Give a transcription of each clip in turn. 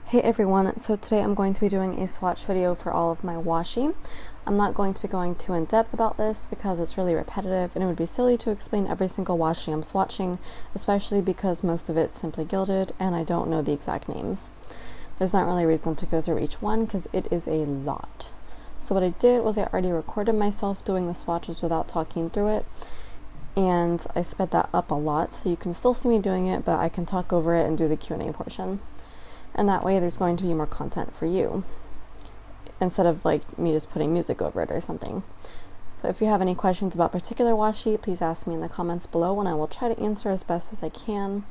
Hey everyone, so today I'm going to be doing a swatch video for all of my washi. I'm not going to be going too in depth about this because it's really repetitive and it would be silly to explain every single washi I'm swatching, especially because most of it's simply gilded and I don't know the exact names. There's not really a reason to go through each one because it is a lot. So what I did was I already recorded myself doing the swatches without talking through it, and I sped that up a lot so you can still see me doing it, but I can talk over it and do the Q&A portion. And that way there's going to be more content for you instead of like me just putting music over it or something. So if you have any questions about particular washi, please ask me in the comments below and I will try to answer as best as I can.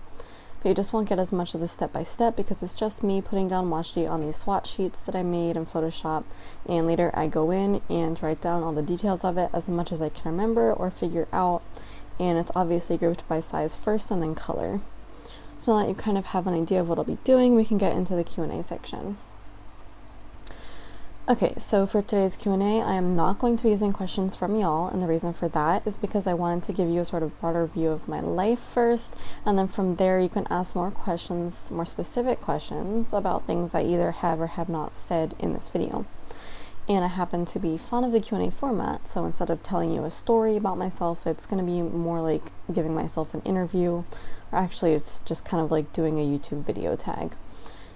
But you just won't get as much of the step-by-step because it's just me putting down washi on these swatch sheets that I made in Photoshop, and later I go in and write down all the details of it as much as I can remember or figure out, and it's obviously grouped by size first and then color. So now that you kind of have an idea of what I'll be doing, we can get into the Q&A section. Okay, so for today's Q&A, I am not going to be using questions from y'all, and the reason for that is because I wanted to give you a sort of broader view of my life first, and then from there you can ask more questions, more specific questions about things I either have or have not said in this video. And I happen to be fond of the Q&A format, so instead of telling you a story about myself, it's going to be more like giving myself an interview, or actually it's just kind of like doing a YouTube video tag.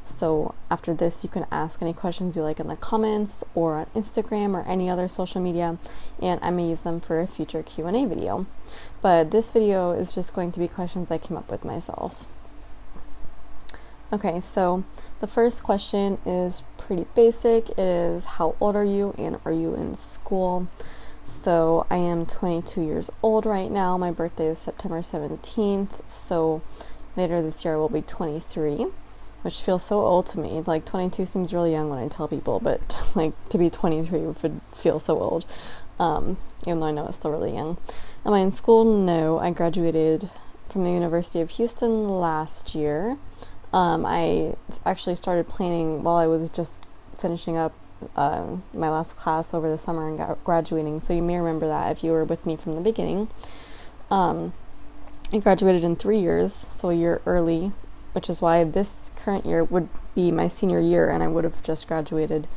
So after this, you can ask any questions you like in the comments or on Instagram or any other social media, and I may use them for a future Q&A video. But this video is just going to be questions I came up with myself. Okay, so the first question is pretty basic. It is, how old are you and are you in school? So I am 22 years old right now. My birthday is September 17th, so later this year I will be 23, which feels so old to me. Like 22 seems really young when I tell people, but like to be 23 would feel so old, even though I know it's still really young. Am I in school? No, I graduated from the University of Houston last year. I actually started planning while I was just finishing up my last class over the summer and graduating, so you may remember that if you were with me from the beginning. I graduated in 3 years, so a year early, which is why this current year would be my senior year and I would have just graduated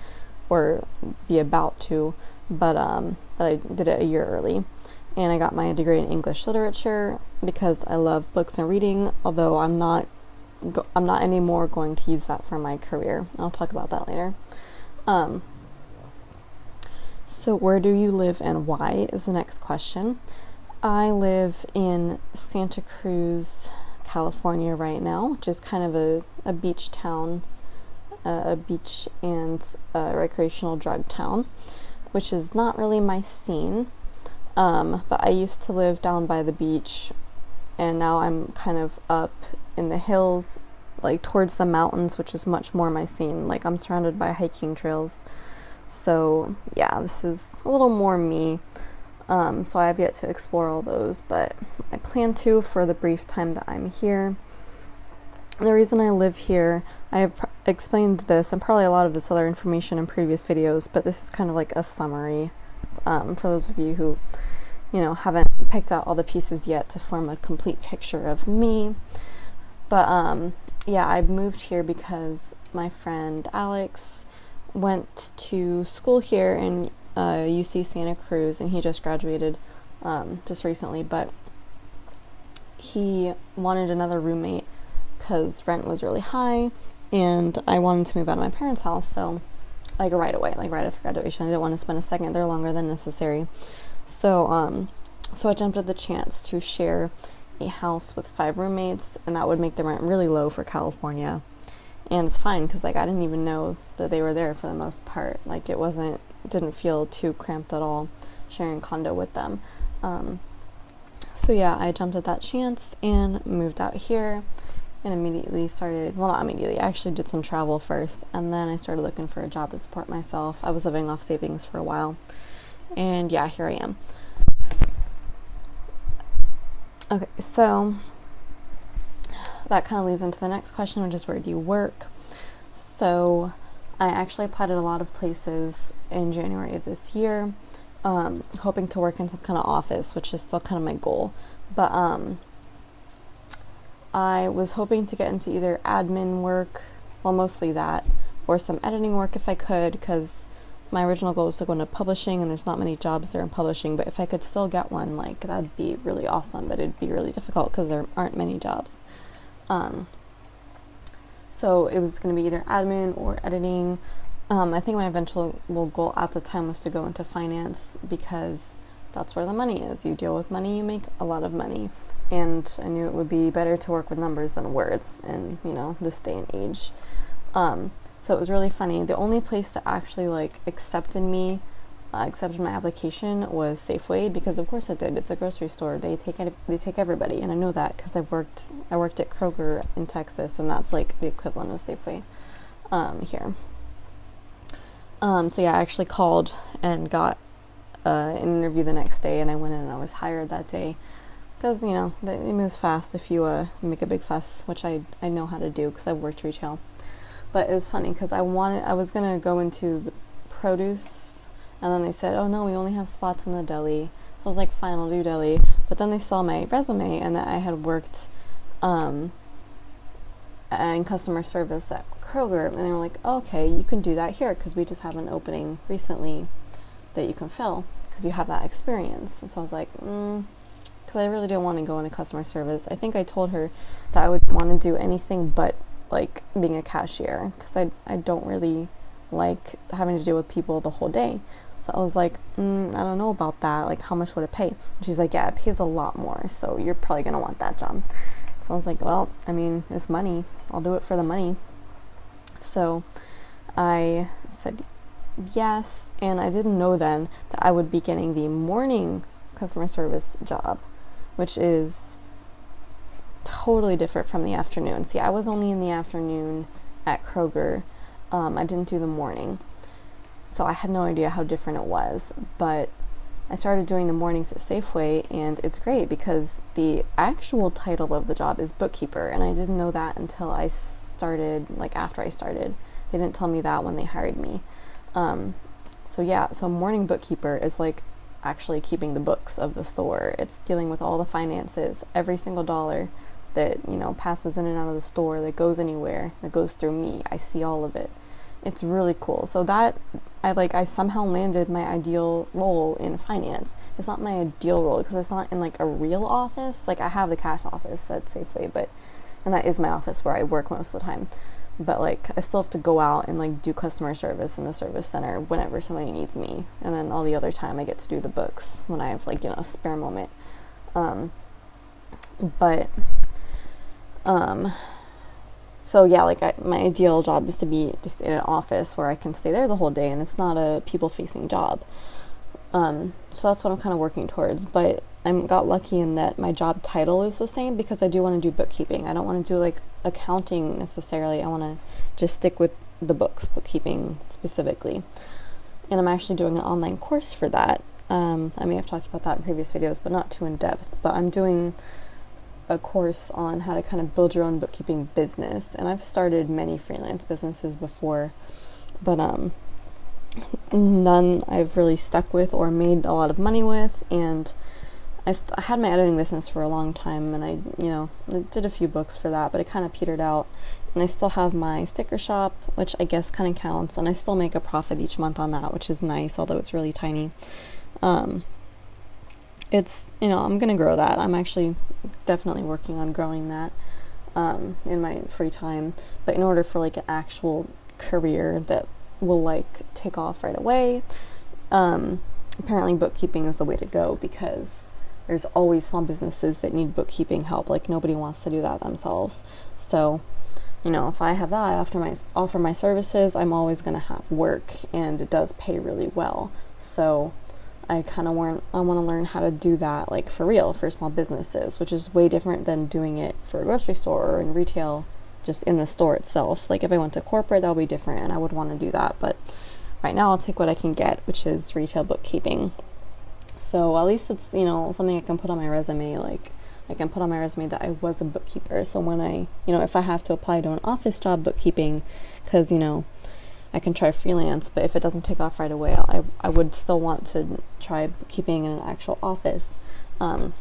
or be about to, but I did it a year early. And I got my degree in English literature because I love books and reading, although I'm not anymore going to use that for my career. I'll talk about that later. So where do you live and why is the next question. I live in Santa Cruz, California right now, which is kind of a beach town, a beach and recreational drug town, which is not really my scene. But I used to live down by the beach, and now I'm kind of up in the hills, like towards the mountains, which is much more my scene. Like I'm surrounded by hiking trails. So yeah, this is a little more me. So I have yet to explore all those, but I plan to for the brief time that I'm here. The reason I live here, I have explained this and probably a lot of this other information in previous videos, but this is kind of like a summary for those of you who haven't picked out all the pieces yet to form a complete picture of me. But yeah, I moved here because my friend Alex went to school here in UC Santa Cruz, and he just graduated just recently, but he wanted another roommate because rent was really high and I wanted to move out of my parents' house, so like right away, like right after graduation. I didn't want to spend a second there longer than necessary. So I jumped at the chance to share a house with 5 roommates, and that would make the rent really low for California. And it's fine because like I didn't even know that they were there for the most part. Like it didn't feel too cramped at all sharing a condo with them. So yeah, I jumped at that chance and moved out here and immediately started, well, not immediately, I actually did some travel first, and then I started looking for a job to support myself. I was living off savings for a while, and yeah, here I am. Okay, so that kind of leads into the next question, which is, where do you work? So I actually applied at a lot of places in January of this year, hoping to work in some kind of office, which is still kind of my goal. But I was hoping to get into either admin work well, mostly that, or some editing work if I could, because my original goal was to go into publishing, and there's not many jobs there in publishing, but if I could still get one, like, that'd be really awesome, but it'd be really difficult because there aren't many jobs. So it was going to be either admin or editing. I think my eventual goal at the time was to go into finance, because that's where the money is. You deal with money, you make a lot of money. And I knew it would be better to work with numbers than words in, this day and age. So it was really funny. The only place that actually accepted my application was Safeway, because of course it did. It's a grocery store. They take everybody, and I know that because I worked at Kroger in Texas, and that's like the equivalent of Safeway here. So yeah, I actually called and got an interview the next day, and I went in and I was hired that day. Because, it moves fast if you make a big fuss, which I know how to do because I've worked retail. But it was funny because I was going to go into the produce, and then they said, oh no, we only have spots in the deli. So I was like, fine, I'll do deli. But then they saw my resume and that I had worked in customer service at Kroger, and they were like, oh, okay, you can do that here because we just have an opening recently that you can fill because you have that experience. And so I was like, because I really didn't want to go into customer service. I think I told her that I would want to do anything but like being a cashier, because I don't really like having to deal with people the whole day. So I was like, I don't know about that. Like, how much would it pay? And she's like, yeah, it pays a lot more, so you're probably going to want that job. So I was like, well, I mean, it's money. I'll do it for the money. So I said yes, and I didn't know then that I would be getting the morning customer service job, which is totally different from the afternoon. See, I was only in the afternoon at Kroger. I didn't do the morning, so I had no idea how different it was. But I started doing the mornings at Safeway, and it's great because the actual title of the job is bookkeeper, and I didn't know that until I started, after I started. They didn't tell me that when they hired me. So morning bookkeeper is actually keeping the books of the store. It's dealing with all the finances, every single dollar that passes in and out of the store, that goes anywhere, that goes through me. I see all of it. It's really cool. So that I somehow landed my ideal role in finance. It's not my ideal role because it's not in a real office. I have the cash office at Safeway, and that is my office where I work most of the time. But I still have to go out and do customer service in the service center whenever somebody needs me, and then all the other time I get to do the books when I have a spare moment. So yeah, my ideal job is to be just in an office where I can stay there the whole day, and it's not a people-facing job. So that's what I'm kind of working towards. But I got lucky in that my job title is the same because I do want to do bookkeeping. I don't want to do accounting necessarily. I want to just stick with the books, bookkeeping specifically. And I'm actually doing an online course for that. I may have talked about that in previous videos, but not too in depth. But I'm doing a course on how to kind of build your own bookkeeping business. And I've started many freelance businesses before, but none I've really stuck with or made a lot of money with. And I had my editing business for a long time, and I did a few books for that, but it kind of petered out. And I still have my sticker shop, which I guess kind of counts, and I still make a profit each month on that, which is nice, although it's really tiny. It's, I'm going to grow that. I'm actually definitely working on growing that in my free time. But in order for an actual career that will take off right away, apparently bookkeeping is the way to go, because there's always small businesses that need bookkeeping help. Nobody wants to do that themselves. So, if I have that, I offer my services, I'm always going to have work, and it does pay really well. So I want to learn how to do that for real for small businesses, which is way different than doing it for a grocery store or in retail, just in the store itself. If I went to corporate, that would be different, and I would want to do that. But right now I'll take what I can get, which is retail bookkeeping. So at least it's, something I can put on my resume. I can put on my resume that I was a bookkeeper. So when I, if I have to apply to an office job, bookkeeping, because, I can try freelance, but if it doesn't take off right away, I would still want to try bookkeeping in an actual office. So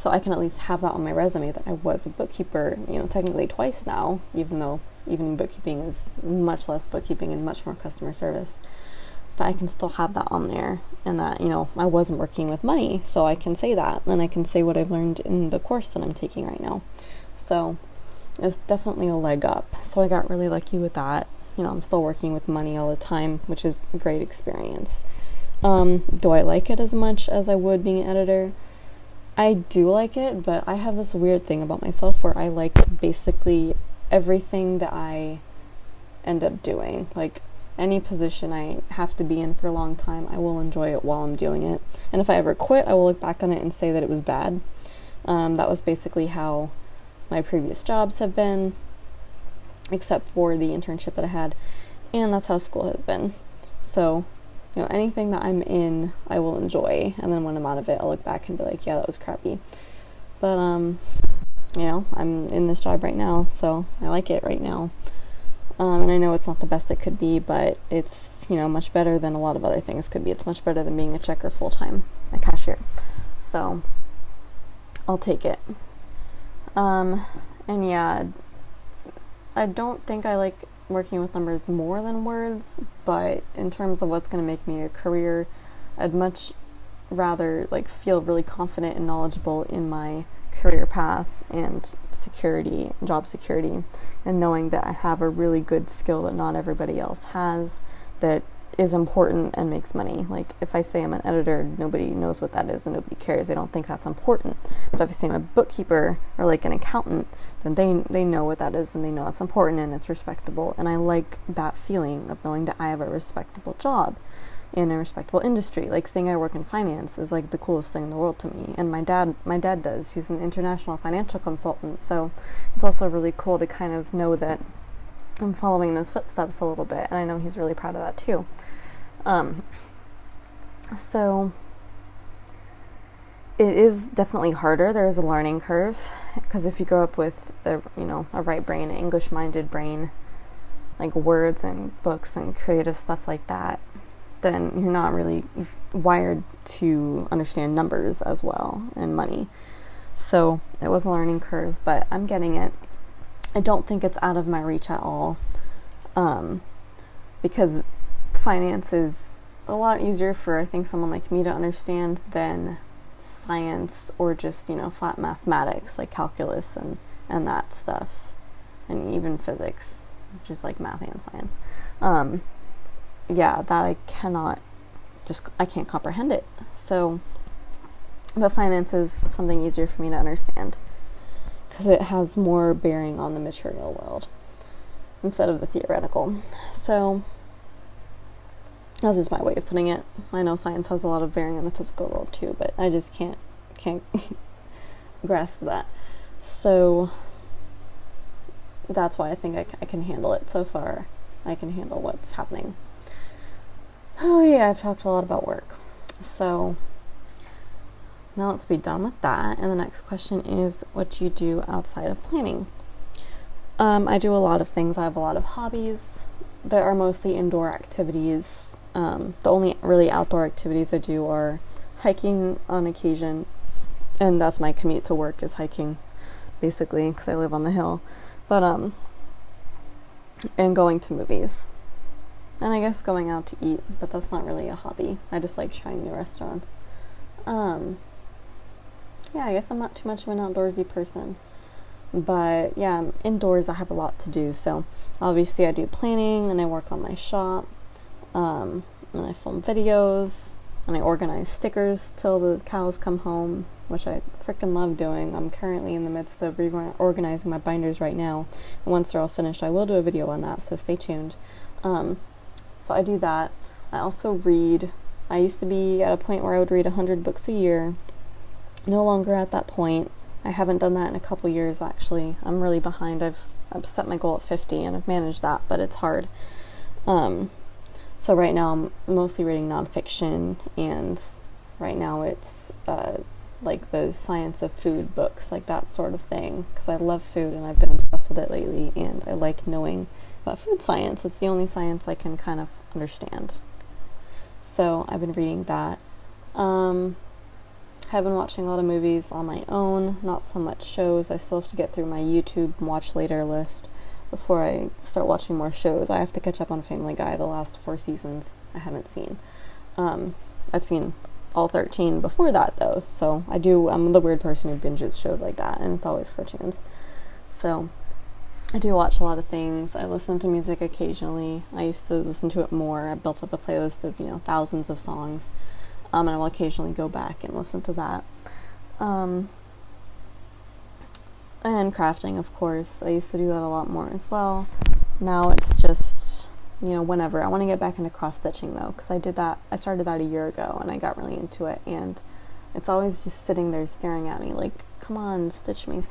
I can at least have that on my resume that I was a bookkeeper, technically twice now, even though, evening bookkeeping is much less bookkeeping and much more customer service. But I can still have that on there, and that, I wasn't working with money, so I can say that, and I can say what I've learned in the course that I'm taking right now. So it's definitely a leg up. So I got really lucky with that. I'm still working with money all the time, which is a great experience. Do I like it as much as I would being an editor? I do like it, but I have this weird thing about myself where I like basically everything that I end up doing. Like, any position I have to be in for a long time, I will enjoy it while I'm doing it. And if I ever quit, I will look back on it and say that it was bad. That was basically how my previous jobs have been, except for the internship that I had. And that's how school has been. So, anything that I'm in, I will enjoy. And then when I'm out of it, I'll look back and be like, yeah, that was crappy. But, I'm in this job right now, so I like it right now. And I know it's not the best it could be, but it's, much better than a lot of other things could be. It's much better than being a checker full-time, a cashier. So, I'll take it. And yeah, I don't think I like working with numbers more than words, but in terms of what's going to make me a career, I'd much rather feel really confident and knowledgeable in my career path and job security, and knowing that I have a really good skill that not everybody else has, that is important and makes money. Like, if I say I'm an editor, nobody knows what that is and nobody cares. They don't think that's important. But if I say I'm a bookkeeper or an accountant, then they know what that is and they know it's important and it's respectable. And I like that feeling of knowing that I have a respectable job in a respectable industry. Like, saying I work in finance is the coolest thing in the world to me. And my dad does. He's an international financial consultant, so it's also really cool to kind of know that I'm following those footsteps a little bit, and I know he's really proud of that too. So it is definitely harder. There is a learning curve, because if you grow up with a right brain, an English-minded brain, like words and books and creative stuff like that, then you're not really wired to understand numbers as well and money. So it was a learning curve, but I'm getting it. I don't think it's out of my reach at all, because finance is a lot easier for, I think, someone like me to understand than science or just, flat mathematics, like calculus and that stuff, and even physics, which is like math and science. Yeah, that I can't comprehend it. So, but finance is something easier for me to understand, because it has more bearing on the material world instead of the theoretical. So that's just my way of putting it. I know science has a lot of bearing on the physical world too, but I just can't grasp that. So that's why I think I can handle it so far. I can handle what's happening. Oh yeah, I've talked a lot about work. So now let's be done with that. And the next question is, what do you do outside of planning? I do a lot of things. I have a lot of hobbies that are mostly indoor activities. The only really outdoor activities I do are hiking on occasion, and that's my commute to work, is hiking, basically, because I live on the hill. But and going to movies, and I guess going out to eat, but that's not really a hobby. I just like trying new restaurants. Yeah, I guess I'm not too much of an outdoorsy person. But yeah, indoors I have a lot to do. So obviously I do planning, and I work on my shop, and I film videos, and I organize stickers till the cows come home, which I freaking love doing. I'm currently in the midst of organizing my binders right now, and once they're all finished, I will do a video on that, so stay tuned. So I do that. I also read. I used to be at a point where I would read 100 books a year. No longer at that point. I haven't done that in a couple years, actually. I'm really behind. I've set my goal at 50, and I've managed that, but it's hard. So right now I'm mostly reading nonfiction, and right now it's like the science of food books, like that sort of thing, because I love food and I've been obsessed with it lately, and I like knowing about food science. It's the only science I can kind of understand. So I've been reading that. I've been watching a lot of movies on my own, not so much shows. I still have to get through my YouTube watch later list. before I start watching more shows. I have to catch up on Family Guy. The last 4 seasons I haven't seen. I've seen all 13 before that though, so I'm the weird person who binges shows like that, and it's always cartoons. So I do watch a lot of things. I listen to music occasionally. I used to listen to it more. I built up a playlist of, thousands of songs, and I will occasionally go back and listen to that. And crafting, of course. I used to do that a lot more as well. Now it's just, whenever. I want to get back into cross-stitching though, because I started that a year ago, and I got really into it, and it's always just sitting there staring at me like, come on, stitch me.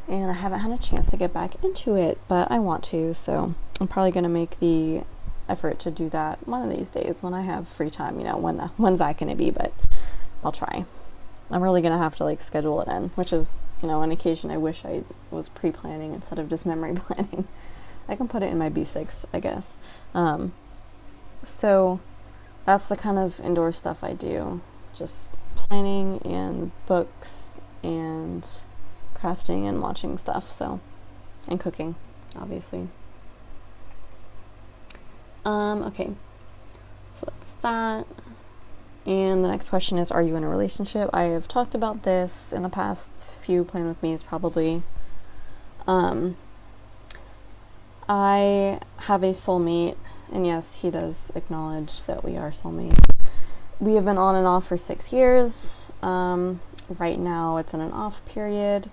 And I haven't had a chance to get back into it, but I want to, so I'm probably going to make the effort to do that one of these days when I have free time, when's that going to be, but I'll try. I'm really going to have to schedule it in, which is, an occasion I wish I was pre-planning instead of just memory planning. I can put it in my B6, I guess. So that's the kind of indoor stuff I do, just planning and books and crafting and watching stuff, and cooking, obviously. Okay, so that's that. And the next question is, are you in a relationship? I have talked about this in the past few Plan With Me's probably. I have a soulmate, and yes, he does acknowledge that we are soulmates. We have been on and off for 6 years. Right now it's in an off period.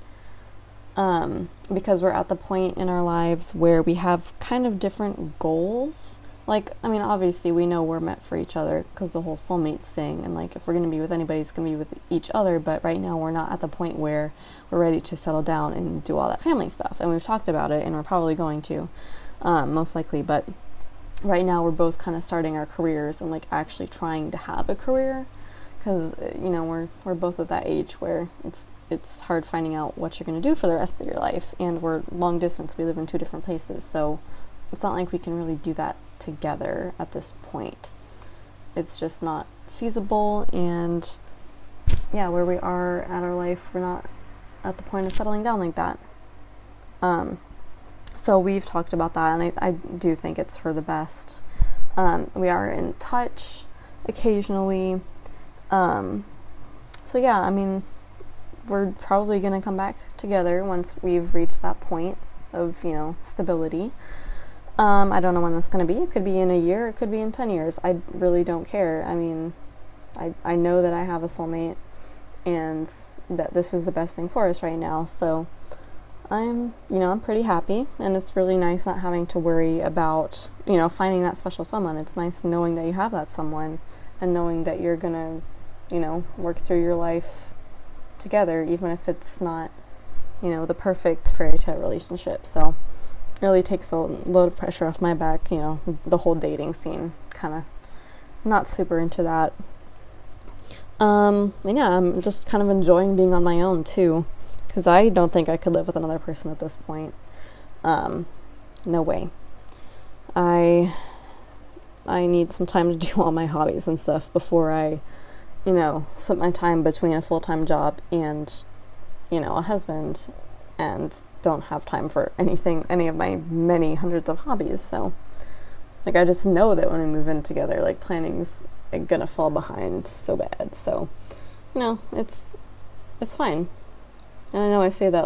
Because we're at the point in our lives where we have kind of different goals. Obviously we know we're meant for each other because the whole soulmates thing, and if we're going to be with anybody, it's going to be with each other, but right now we're not at the point where we're ready to settle down and do all that family stuff, and we've talked about it, and we're probably going to, most likely, but right now we're both kind of starting our careers and actually trying to have a career, because, we're both at that age where it's hard finding out what you're going to do for the rest of your life, and we're long distance. We live in 2 different places, so it's not like we can really do that together at this point. It's just not feasible, and where we are at our life, we're not at the point of settling down like that. So we've talked about that, and I do think it's for the best. We are in touch occasionally. We're probably going to come back together once we've reached that point of, stability. I don't know when that's going to be. It could be in a year. It could be in 10 years. I really don't care. I know that I have a soulmate and that this is the best thing for us right now. So I'm pretty happy, and it's really nice not having to worry about, finding that special someone. It's nice knowing that you have that someone and knowing that you're going to, work through your life together, even if it's not, the perfect fairy tale relationship. So it really takes a load of pressure off my back, the whole dating scene, kind of not super into that. I'm just kind of enjoying being on my own too, because I don't think I could live with another person at this point. No way. I need some time to do all my hobbies and stuff before I split my time between a full-time job and, a husband, and don't have time for any of my many hundreds of hobbies. So, I just know that when we move in together, planning's gonna fall behind so bad. So, it's fine. And I know I say that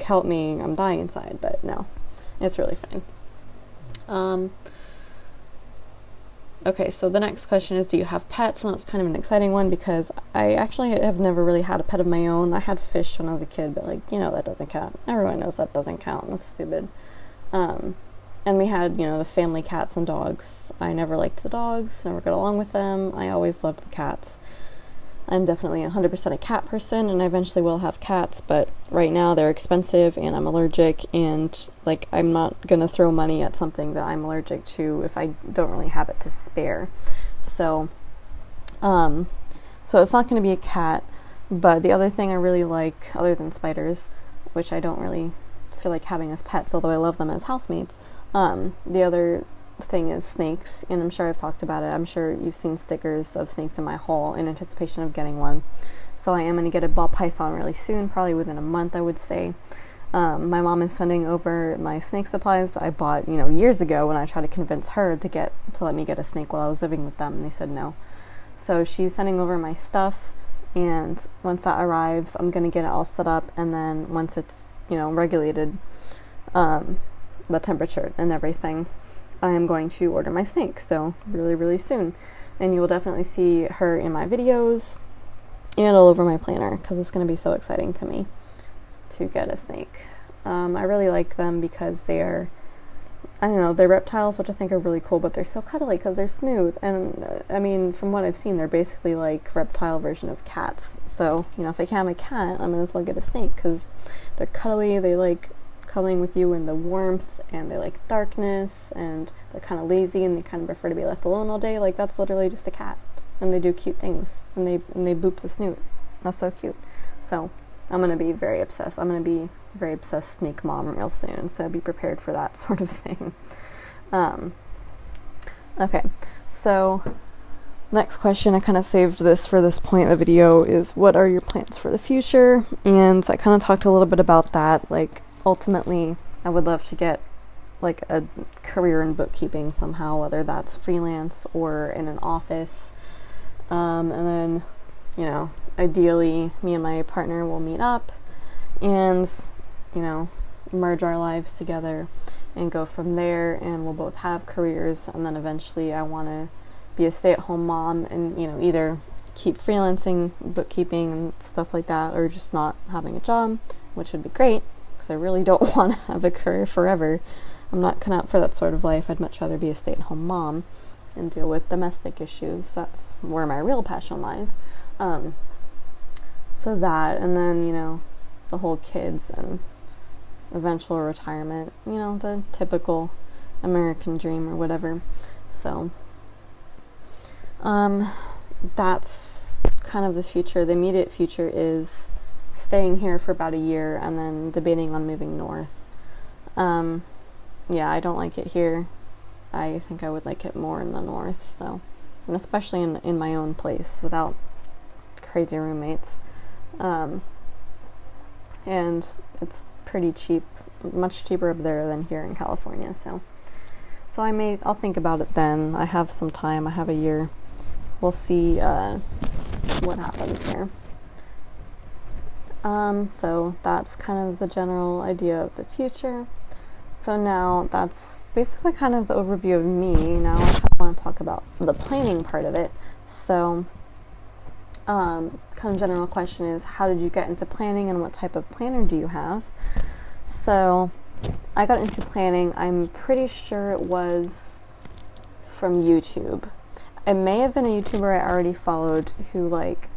help me, I'm dying inside, but no, it's really fine. Okay, so the next question is, do you have pets? And that's kind of an exciting one because I actually have never really had a pet of my own. I had fish when I was a kid, but that doesn't count. Everyone knows that doesn't count. That's stupid. And we had, the family cats and dogs. I never liked the dogs, never got along with them. I always loved the cats. I'm definitely 100% a cat person, and I eventually will have cats, but right now they're expensive and I'm allergic, and I'm not gonna throw money at something that I'm allergic to if I don't really have it to spare. So it's not gonna be a cat. But the other thing I really like, other than spiders, which I don't really feel like having as pets, although I love them as housemates, the other thing is snakes, and I'm sure I've talked about it. I'm sure you've seen stickers of snakes in my haul in anticipation of getting one. So I am going to get a ball python really soon, probably within a month, I would say. My mom is sending over my snake supplies that I bought, years ago when I tried to convince her to let me get a snake while I was living with them, and they said no. So she's sending over my stuff, and once that arrives, I'm going to get it all set up, and then once it's, regulated, the temperature and everything, I am going to order my snake, so really, really soon. And you will definitely see her in my videos and all over my planner, because it's going to be so exciting to me to get a snake. I really like them because they're reptiles, which I think are really cool, but they're so cuddly because they're smooth. And from what I've seen, they're basically like reptile version of cats. So, if I can't have a cat, I might as well get a snake, because they're cuddly, they like cuddling with you in the warmth, and they like darkness, and they're kind of lazy, and they kind of prefer to be left alone all day. Like, that's literally just a cat, and they do cute things, and they boop the snoot. That's so cute. So I'm going to be very obsessed. I'm going to be a very obsessed snake mom real soon, so be prepared for that sort of thing. Okay, so next question, I kind of saved this for this point in the video, is what are your plans for the future? And I kind of talked a little bit about that. Like, ultimately, I would love to get like a career in bookkeeping somehow, whether that's freelance or in an office. And then, ideally, me and my partner will meet up and, merge our lives together and go from there, and we'll both have careers. And then eventually I want to be a stay-at-home mom and, either keep freelancing, bookkeeping and stuff like that, or just not having a job, which would be great, because I really don't want to have a career forever. I'm not cut out for that sort of life. I'd much rather be a stay-at-home mom and deal with domestic issues. That's where my real passion lies. So that, and then, the whole kids and eventual retirement, the typical American dream or whatever. So, that's kind of the future. The immediate future is staying here for about a year and then debating on moving north. I don't like it here. I think I would like it more in the north, so, and especially in my own place without crazy roommates. And it's pretty cheap, much cheaper up there than here in California, so I'll think about it then. I have some time, I have a year. We'll see what happens here. So that's kind of the general idea of the future. So now that's basically kind of the overview of me. Now I kind of want to talk about the planning part of it. So kind of general question is, how did you get into planning, and what type of planner do you have? So I got into planning, I'm pretty sure it was from YouTube. It may have been a YouTuber I already followed who like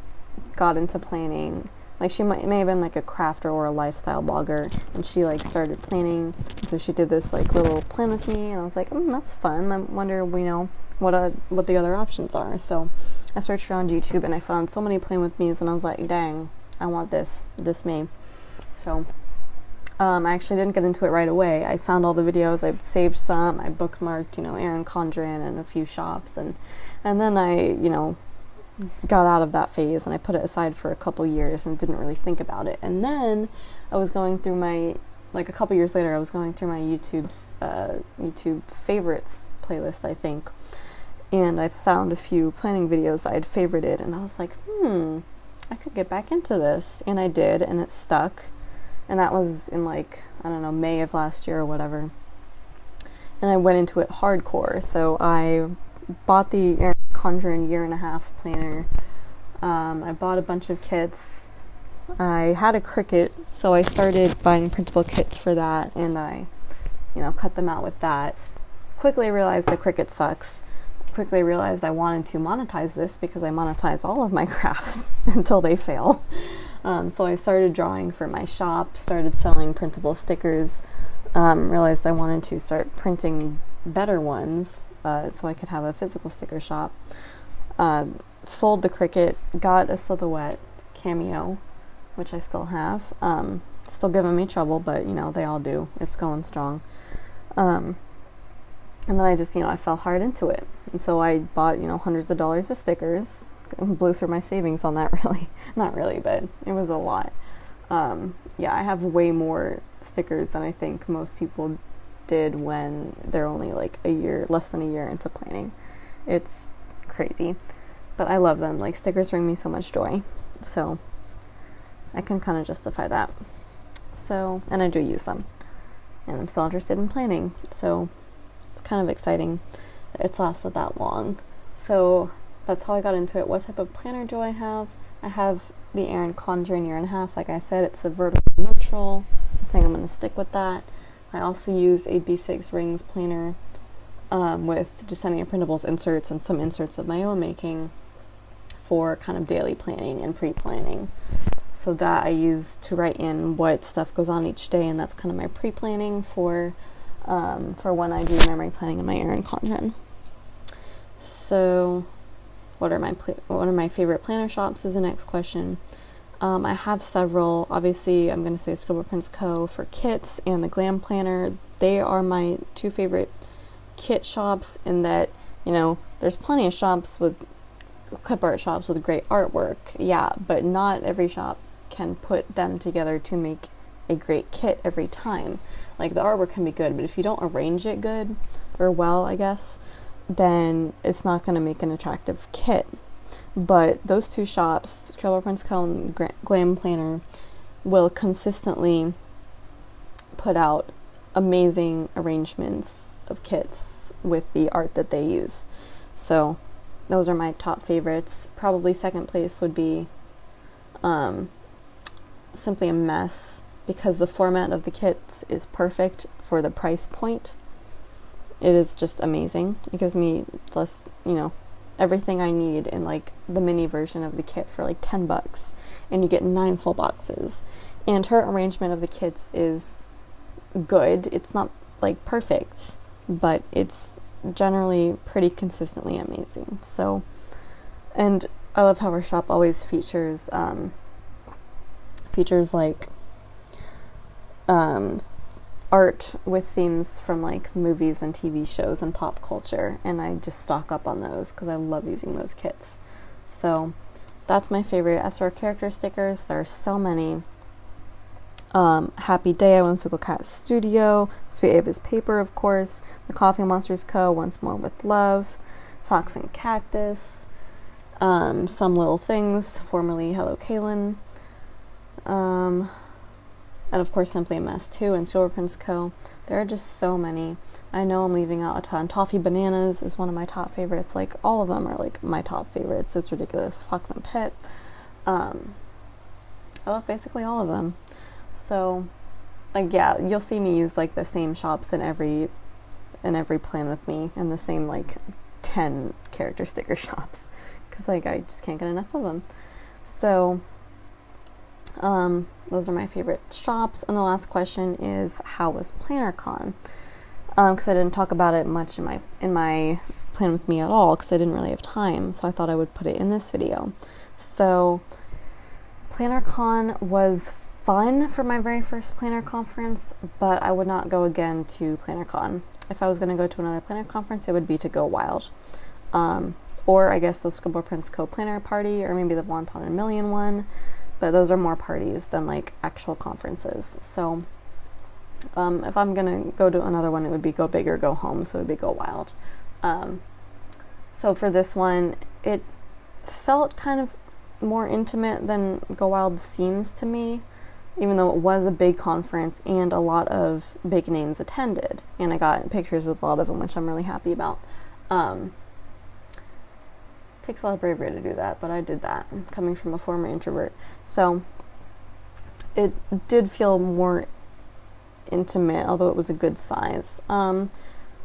got into planning. Like, she may have been like a crafter or a lifestyle blogger, and she like started planning, and so she did this like little plan with me, and I was like, that's fun. I wonder, what the other options are. So I searched around YouTube, and I found so many plan with me's, and I was like, dang, I want this me. So I actually didn't get into it right away. I found all the videos, I saved some, I bookmarked, Erin Condren and a few shops, and then I, got out of that phase, and I put it aside for a couple years and didn't really think about it. And then I was going through a couple years later, I was going through my YouTube favorites playlist, I think, and I found a few planning videos that I had favorited, and I was like, I could get back into this, and I did, and it stuck. And that was in May of last year or whatever. And I went into it hardcore. So I bought the Erin Condren 1.5-year planner. I bought a bunch of kits. I had a Cricut, so I started buying printable kits for that, and I, cut them out with that. Quickly realized the Cricut sucks. Quickly realized I wanted to monetize this, because I monetize all of my crafts until they fail. So I started drawing for my shop, started selling printable stickers, realized I wanted to start printing better ones, so I could have a physical sticker shop. Sold the Cricut, got a Silhouette Cameo, which I still have. Still giving me trouble, but they all do. It's going strong. And then I just, I fell hard into it. And so I bought, hundreds of dollars of stickers, and blew through my savings on that, really. Not really, but it was a lot. I have way more stickers than I think most people did when they're only like less than a year into planning. It's crazy, but I love them. Like, stickers bring me so much joy, so I can kind of justify that. So, and I do use them, and I'm still interested in planning, so it's kind of exciting that it's lasted that long. So that's how I got into it. What type of planner do I have? I have the Erin Condren Year and a Half. Like I said, it's the vertical neutral. I think I'm going to stick with that. I also use a B6 rings planner with Designing Printables inserts and some inserts of my own making for kind of daily planning and pre-planning. So that I use to write in what stuff goes on each day, and that's kind of my pre-planning for when I do memory planning in my Erin Condren. So what are my favorite planner shops is the next question. I have several. Obviously, I'm going to say Scribble Prints Co. for kits and the Glam Planner. They are my two favorite kit shops, in that, you know, there's plenty of shops with clip art shops with great artwork, yeah, but not every shop can put them together to make a great kit every time. Like, the artwork can be good, but if you don't arrange it good or well, I guess, then it's not going to make an attractive kit. But those two shops, Scribble Prints Co. and Glam Planner, will consistently put out amazing arrangements of kits with the art that they use. So those are my top favorites. Probably second place would be Simply a Mess, because the format of the kits is perfect for the price point. It is just amazing. It gives me just, everything I need in like the mini version of the kit for like $10, and you get 9 full boxes. And her arrangement of the kits is good. It's not like perfect, but it's generally pretty consistently amazing. So, and I love how her shop always features like art with themes from like movies and TV shows and pop culture, and I just stock up on those because I love using those kits. So that's my favorite. As for character stickers, there are so many. Happy Day, Whimsical Cat Studio, Sweet Ava's Paper, of course, The Coffee Monsters Co., Once More with Love, Fox and Cactus, Some Little Things, formerly Hello Kaylin, and of course Simply a Mess too, and Scribble Prints Co. There are just so many. I know I'm leaving out a ton. Toffee Bananas is one of my top favorites. Like, all of them are like my top favorites. It's ridiculous. Fox and Pit. I love basically all of them. So, like, yeah, you'll see me use like the same shops in every plan with me, and the same like 10 character sticker shops, because like I just can't get enough of them. So those are my favorite shops. And the last question is, how was PlannerCon? Because I didn't talk about it much in my plan with me at all, because I didn't really have time, so I thought I would put it in this video. So PlannerCon was fun for my very first planner conference, but I would not go again to PlannerCon. If I was going to go to another planner conference, it would be to Go Wild, or I guess the Scribble Prints Co. planner party, or maybe the Wonton and Million one, but those are more parties than like actual conferences. So if I'm going to go to another one, it would be Go Big or Go Home, so it would be Go Wild. So for this one, it felt kind of more intimate than Go Wild seems to me, even though it was a big conference and a lot of big names attended, and I got pictures with a lot of them, which I'm really happy about. Takes a lot of bravery to do that, but I did that, coming from a former introvert. So it did feel more intimate, although it was a good size.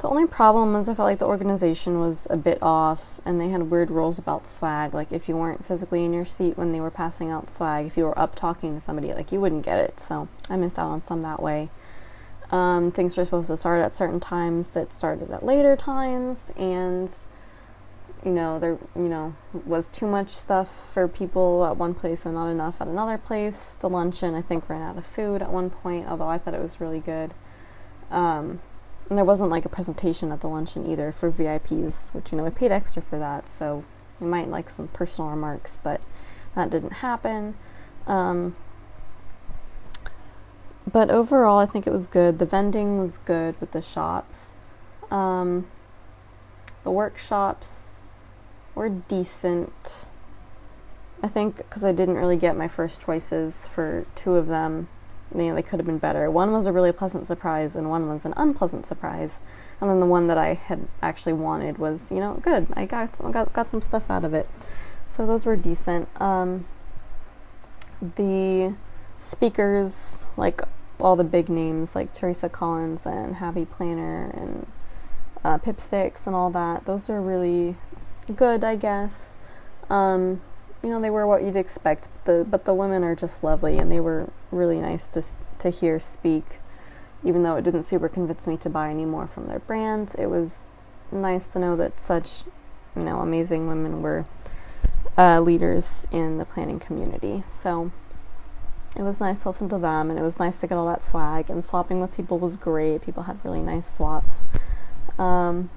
The only problem was I felt like the organization was a bit off, and they had weird rules about swag. Like, if you weren't physically in your seat when they were passing out swag, if you were up talking to somebody, like, you wouldn't get it. So I missed out on some that way. Things were supposed to start at certain times that started at later times, and there was too much stuff for people at one place and not enough at another place. The luncheon, I think, ran out of food at one point, although I thought it was really good. And there wasn't like a presentation at the luncheon either for VIPs, which, we paid extra for that, so we might like some personal remarks, but that didn't happen. But overall, I think it was good. The vending was good with the shops. The workshops were decent. I think because I didn't really get my first choices for two of them, they could have been better. One was a really pleasant surprise and one was an unpleasant surprise. And then the one that I had actually wanted was, good. I got some stuff out of it. So those were decent. The speakers, like all the big names like Teresa Collins and Happy Planner and Pipsticks and all that, those are really good, I guess. They were what you'd expect, but the women are just lovely, and they were really nice to hear speak. Even though it didn't super convince me to buy any more from their brand, it was nice to know that such, amazing women were leaders in the planning community. So it was nice to listen to them, and it was nice to get all that swag, and swapping with people was great. People had really nice swaps. And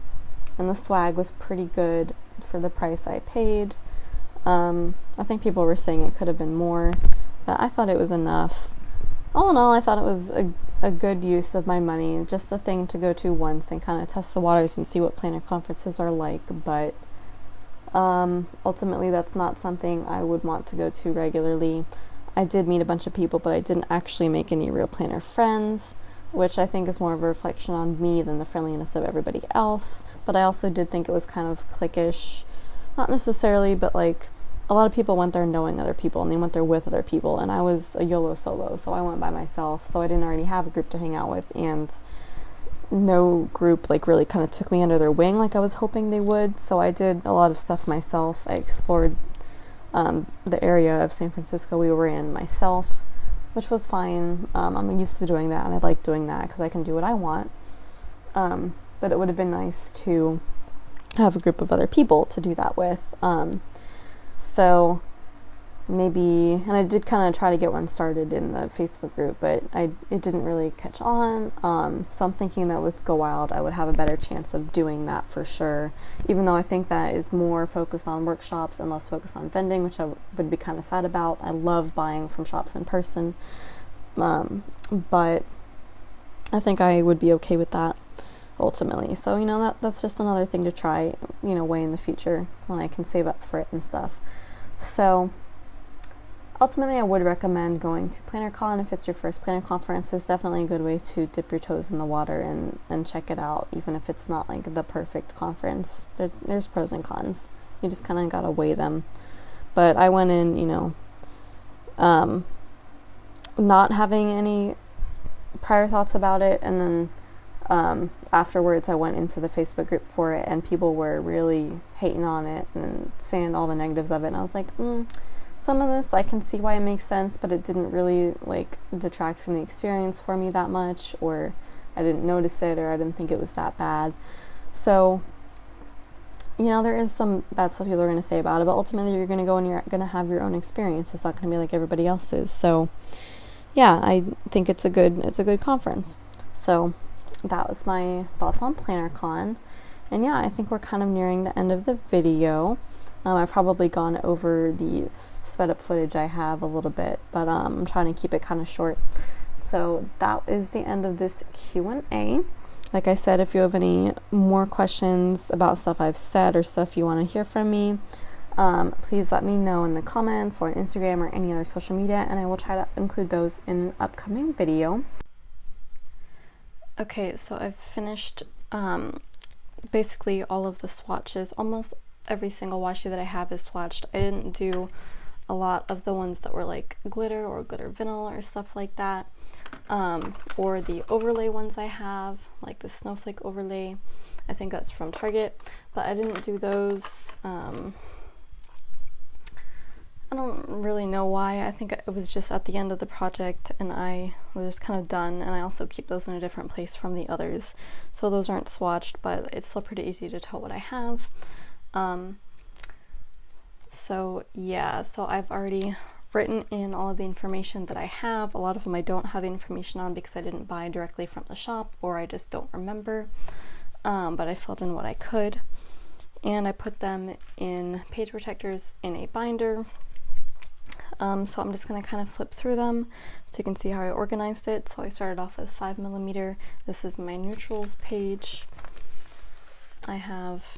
the swag was pretty good for the price I paid. I think people were saying it could have been more, but I thought it was enough. All in all, I thought it was a good use of my money, just a thing to go to once and kind of test the waters and see what planner conferences are like, but ultimately that's not something I would want to go to regularly. I did meet a bunch of people, but I didn't actually make any real planner friends, which I think is more of a reflection on me than the friendliness of everybody else. But I also did think it was kind of cliquish. Not necessarily, but like a lot of people went there knowing other people, and they went there with other people, and I was a YOLO solo, so I went by myself, so I didn't already have a group to hang out with, and no group like really kind of took me under their wing like I was hoping they would. So I did a lot of stuff myself. I explored the area of San Francisco we were in myself, which was fine. I'm used to doing that, and I like doing that because I can do what I want. But it would have been nice to have a group of other people to do that with. So maybe, and I did kind of try to get one started in the Facebook group, but it didn't really catch on. So I'm thinking that with Go Wild, I would have a better chance of doing that for sure, even though I think that is more focused on workshops and less focused on vending, which I would be kind of sad about. I love buying from shops in person, but I think I would be okay with that ultimately. So, that's just another thing to try, way in the future when I can save up for it and stuff. So ultimately, I would recommend going to PlannerCon if it's your first planner conference. It's definitely a good way to dip your toes in the water and check it out, even if it's not like the perfect conference. There's pros and cons. You just kind of gotta weigh them. But I went in, not having any prior thoughts about it, and then afterwards I went into the Facebook group for it, and people were really hating on it and saying all the negatives of it, and I was like, some of this I can see why it makes sense, but it didn't really like detract from the experience for me that much, or I didn't notice it, or I didn't think it was that bad. So there is some bad stuff people are going to say about it, but ultimately you're going to go and you're going to have your own experience. It's not going to be like everybody else's. So yeah, I think it's a good conference. So that was my thoughts on PlannerCon. And yeah, I think we're kind of nearing the end of the video. I've probably gone over the sped up footage I have a little bit, but I'm trying to keep it kind of short. So that is the end of this Q&A. Like I said, if you have any more questions about stuff I've said or stuff you want to hear from me, please let me know in the comments or on Instagram or any other social media, and I will try to include those in an upcoming video. Okay, so I've finished basically all of the swatches. Almost every single washi that I have is swatched. I didn't do a lot of the ones that were like glitter or glitter vinyl or stuff like that, or the overlay ones I have, like the snowflake overlay. I think that's from Target, but I didn't do those. I don't really know why. I think it was just at the end of the project and I was just kind of done, and I also keep those in a different place from the others, so those aren't swatched, but it's still pretty easy to tell what I have. So yeah, so I've already written in all of the information that I have. A lot of them I don't have the information on because I didn't buy directly from the shop, or I just don't remember, but I filled in what I could, and I put them in page protectors in a binder. So I'm just going to kind of flip through them so you can see how I organized it. So I started off with 5mm. This is my neutrals page. I have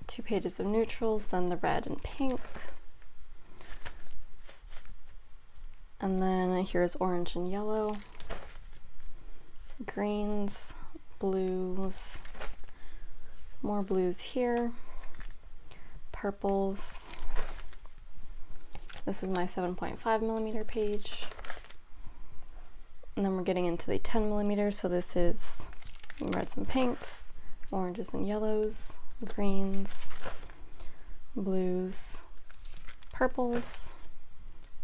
2 pages of neutrals, then the red and pink. And then here's orange and yellow, greens, blues, more blues here, purples. This is my 7.5mm page. And then we're getting into the 10mm, so this is reds and pinks, oranges and yellows, greens, blues, purples,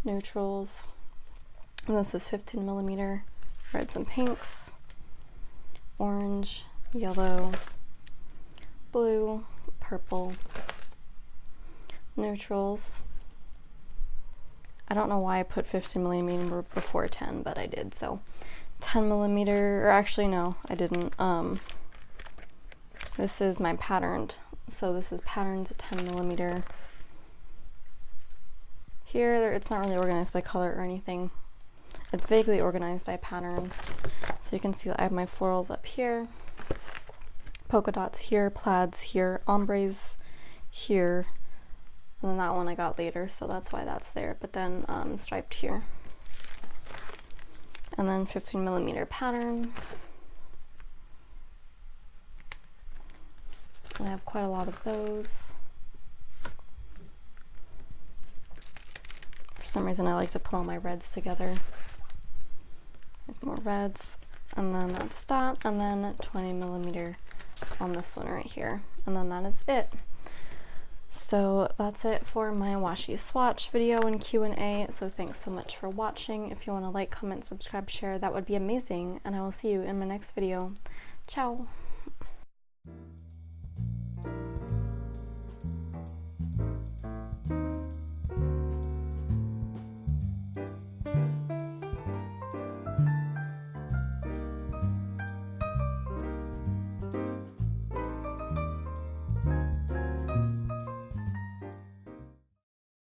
neutrals. And this is 15mm, reds and pinks, orange, yellow, blue, purple, neutrals. I don't know why I put 15mm before 10, but I did. So 10mm, or actually no, I didn't. This is my patterned. So this is patterned 10mm. Here, it's not really organized by color or anything. It's vaguely organized by pattern. So you can see that I have my florals up here, polka dots here, plaids here, ombres here, and then that one I got later, so that's why that's there, but then striped here. And then 15mm pattern. And I have quite a lot of those. For some reason I like to put all my reds together. There's more reds, and then that's that, and then 20mm on this one right here, and then that is it. So that's it for my washi swatch video and Q&A. So thanks so much for watching. If you want to like, comment, subscribe, share, that would be amazing, and I will see you in my next video. Ciao!